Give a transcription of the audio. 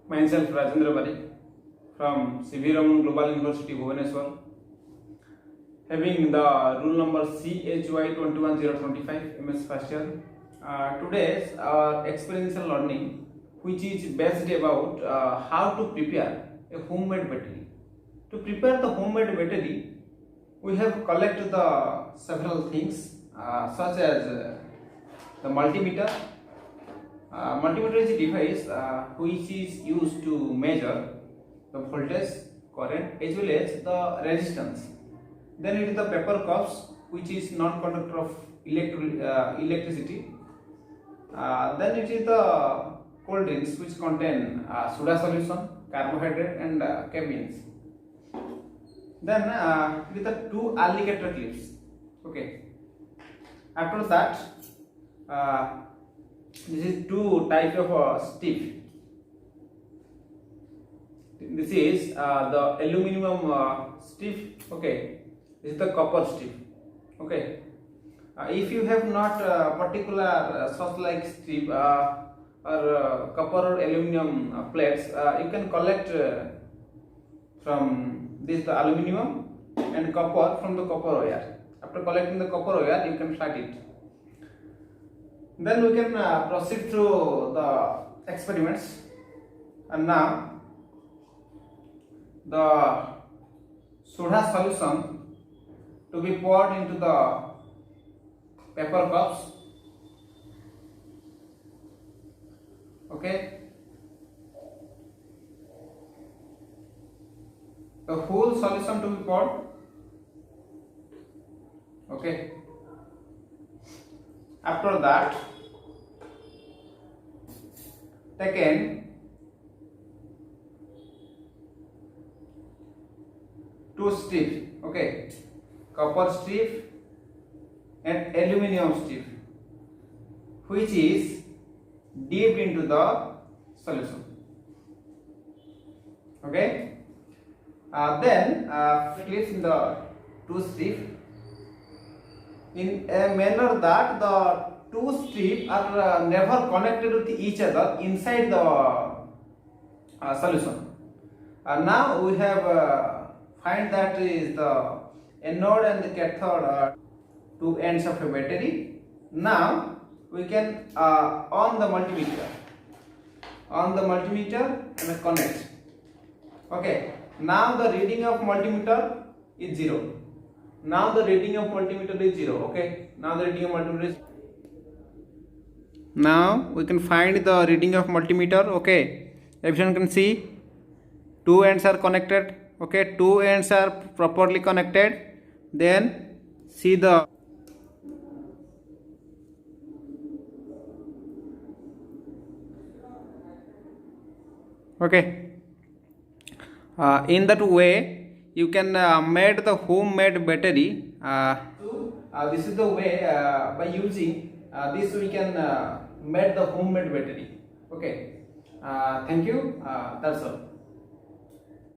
Myself Rajendra Barik from Raman Global University Bhubaneswar, having the rule number CHY21025 MS first year. Today's our experiential learning, which is based about how to prepare a homemade battery. To prepare the homemade battery, we have collected the several things such as the multimeter. Multimeter is a device which is used to measure the voltage, current as well as the resistance. Then it is the paper cups, which is non-conductor of electricity. Then it is the cold drinks, which contain soda solution, carbohydrate and caffeine. Then with the two alligator clips. Okay. After that, this is two type of stiff. This is the aluminum stiff. Okay, this is the copper stiff. Okay, if you have not particular such like stiff or copper or aluminum plates, you can collect from this the aluminum and copper from the copper wire. After collecting the copper wire, you can start it. Then we can proceed through the experiments. And now the soda solution to be poured into the paper cups. Okay, the whole solution to be poured. Okay, after that, taken two strip. Okay, copper strip and aluminum strip, which is dipped into the solution. Okay, then place in the two strip in a manner that the two strips are never connected with each other inside the solution. Now we have find that is the anode and the cathode two ends of a battery. Now we can on the multimeter and connect. Okay, now the reading of multimeter is 0. Now the reading of multimeter is 0. Okay, now the reading of multimeter is. Now we can find the reading of multimeter. Okay, everyone can see two ends are connected. Okay, two ends are properly connected. Then see the okay. In that way, you can make the homemade battery. This is the way by using this we can make the homemade battery. Okay, thank you. That's all.